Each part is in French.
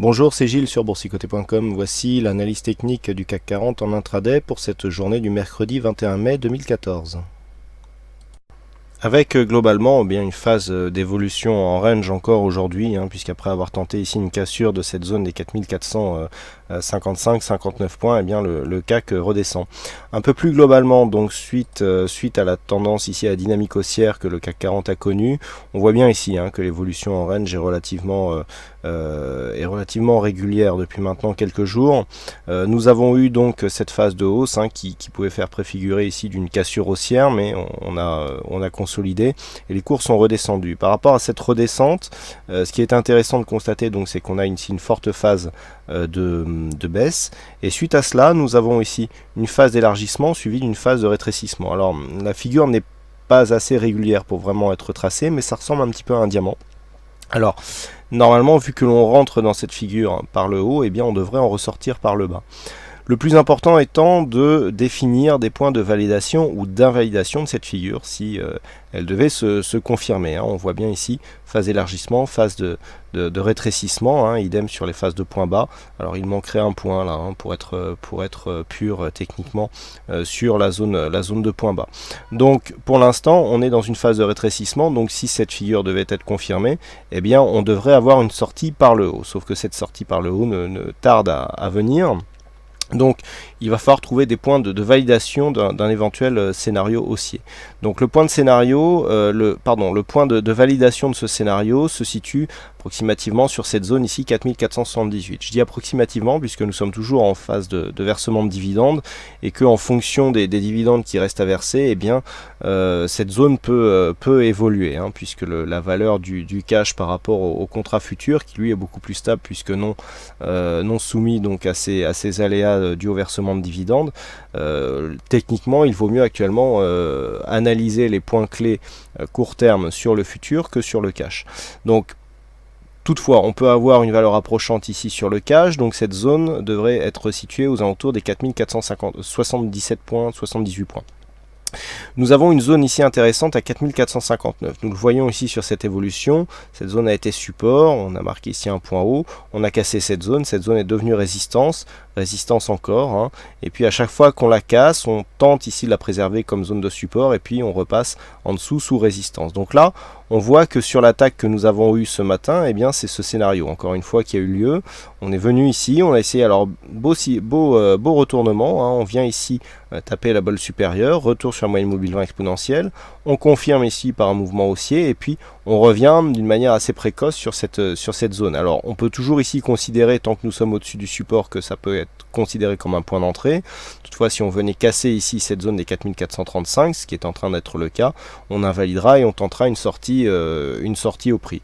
Bonjour, c'est Gilles sur boursicoté.com. Voici l'analyse technique du CAC 40 en intraday pour cette journée du mercredi 21 mai 2014. Avec globalement bien une phase d'évolution en range encore aujourd'hui, puisqu'après avoir tenté ici une cassure de cette zone des 4455-59 points, bien le CAC redescend. Un peu plus globalement, donc suite à la tendance ici à la dynamique haussière que le CAC 40 a connue, on voit bien ici que l'évolution en range est relativement régulière depuis maintenant quelques jours. Nous avons eu donc cette phase de hausse qui pouvait faire préfigurer ici d'une cassure haussière, mais on a consolidé et les cours sont redescendus. Par rapport à cette redescente, ce qui est intéressant de constater, donc, c'est qu'on a ici une forte phase de baisse, et suite à cela, nous avons ici une phase d'élargissement suivie d'une phase de rétrécissement. Alors, la figure n'est pas assez régulière pour vraiment être tracée, mais ça ressemble un petit peu à un diamant. Alors, normalement, vu que l'on rentre dans cette figure par le haut, on devrait en ressortir par le bas. Le plus important étant de définir des points de validation ou d'invalidation de cette figure si elle devait se confirmer. On voit bien ici phase d'élargissement, phase de rétrécissement, idem sur les phases de points bas. Alors il manquerait un point là pour être pur techniquement sur la zone de points bas. Donc pour l'instant on est dans une phase de rétrécissement, donc si cette figure devait être confirmée, on devrait avoir une sortie par le haut, sauf que cette sortie par le haut ne tarde à venir. Donc il va falloir trouver des points de validation d'un éventuel scénario haussier. Donc le point de scénario, le point de validation de ce scénario se situe approximativement sur cette zone ici 4478. Je dis approximativement puisque nous sommes toujours en phase de versement de dividendes et que en fonction des dividendes qui restent à verser, cette zone peut évoluer, puisque la valeur du cash par rapport au contrat futur, qui lui est beaucoup plus stable puisque non soumis donc à ces aléas dus au versement de dividendes, techniquement il vaut mieux actuellement analyser les points clés court terme sur le futur que sur le cash. Donc toutefois, on peut avoir une valeur approchante ici sur le cash, donc cette zone devrait être située aux alentours des 4477 points, 78 points. Nous avons une zone ici intéressante à 4459. Nous le voyons ici sur cette évolution. Cette zone a été support. On a marqué ici un point haut. On a cassé cette zone. Cette zone est devenue résistance. Résistance encore. Et puis à chaque fois qu'on la casse, on tente ici de la préserver comme zone de support. Et puis on repasse en dessous sous résistance. Donc là, on voit que sur l'attaque que nous avons eue ce matin, c'est ce scénario, encore une fois, qui a eu lieu. On est venu ici, on a essayé, alors beau retournement, on vient ici taper la bolle supérieure, retour sur la moyenne mobile 20 exponentielle, on confirme ici par un mouvement haussier, et puis on revient d'une manière assez précoce sur cette zone. Alors on peut toujours ici considérer, tant que nous sommes au-dessus du support, que ça peut être considéré comme un point d'entrée. Toutefois, si on venait casser ici cette zone des 4435, ce qui est en train d'être le cas, on invalidera et on tentera une sortie au prix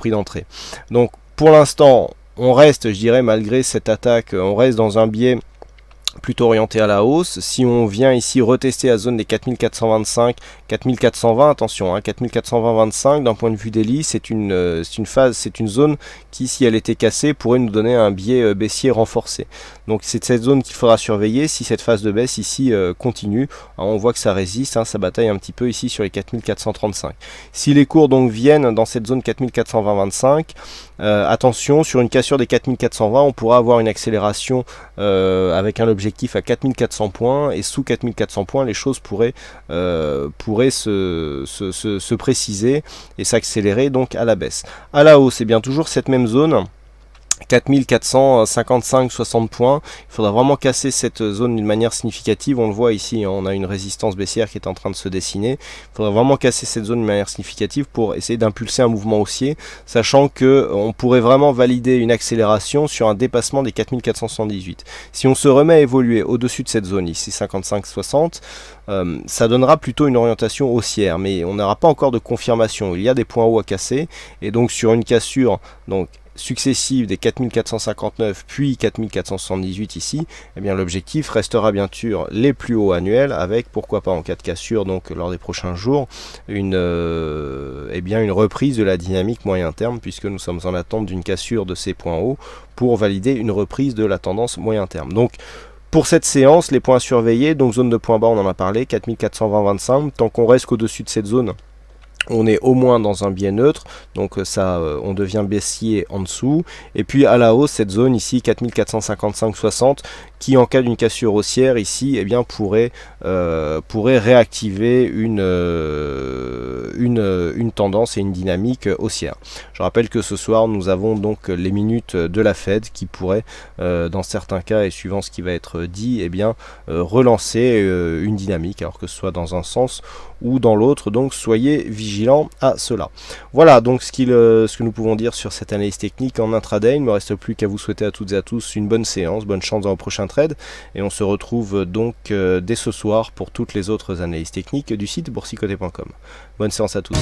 d'entrée. Donc pour l'instant, on reste, je dirais, malgré cette attaque, on reste dans un biais plutôt orienté à la hausse. Si on vient ici retester la zone des 4425, 4420, attention, 4420-25, d'un point de vue daily, c'est une zone qui, si elle était cassée, pourrait nous donner un biais baissier renforcé. Donc c'est cette zone qu'il faudra surveiller si cette phase de baisse ici continue. Alors, on voit que ça résiste, ça bataille un petit peu ici sur les 4435. Si les cours donc viennent dans cette zone 4420-25, attention, sur une cassure des 4420, on pourra avoir une accélération avec un objectif à 4400 points, et sous 4400 points, les choses pourraient se préciser et s'accélérer donc à la baisse. À la hausse, c'est bien toujours cette même zone. 4455-60 points, il faudra vraiment casser cette zone d'une manière significative. On le voit ici, on a une résistance baissière qui est en train de se dessiner. Il faudra vraiment casser cette zone d'une manière significative pour essayer d'impulser un mouvement haussier, sachant que on pourrait vraiment valider une accélération sur un dépassement des 4478. Si on se remet à évoluer au-dessus de cette zone ici, 55-60, ça donnera plutôt une orientation haussière, mais on n'aura pas encore de confirmation. Il y a des points hauts à casser, et donc sur une cassure successives des 4459 puis 4478 ici, l'objectif restera bien sûr les plus hauts annuels, avec pourquoi pas en cas de cassure donc lors des prochains jours une reprise de la dynamique moyen terme, puisque nous sommes en attente d'une cassure de ces points hauts pour valider une reprise de la tendance moyen terme. Donc pour cette séance, les points surveillés, donc zone de points bas on en a parlé, 4420-25, tant qu'on reste qu'au-dessus de cette zone, on est au moins dans un biais neutre, donc ça on devient baissier en dessous, et puis à la hausse cette zone ici 4455,60 qui en cas d'une cassure haussière ici pourrait réactiver une tendance et une dynamique haussière. Je rappelle que ce soir nous avons donc les minutes de la Fed qui pourraient dans certains cas et suivant ce qui va être dit relancer une dynamique, alors que ce soit dans un sens ou dans l'autre, donc soyez vigilants à cela. Voilà donc ce que nous pouvons dire sur cette analyse technique en intraday. Il ne me reste plus qu'à vous souhaiter à toutes et à tous une bonne séance, bonne chance dans vos prochains trades, et on se retrouve donc dès ce soir pour toutes les autres analyses techniques du site boursicoté.com. Bonne séance à tous.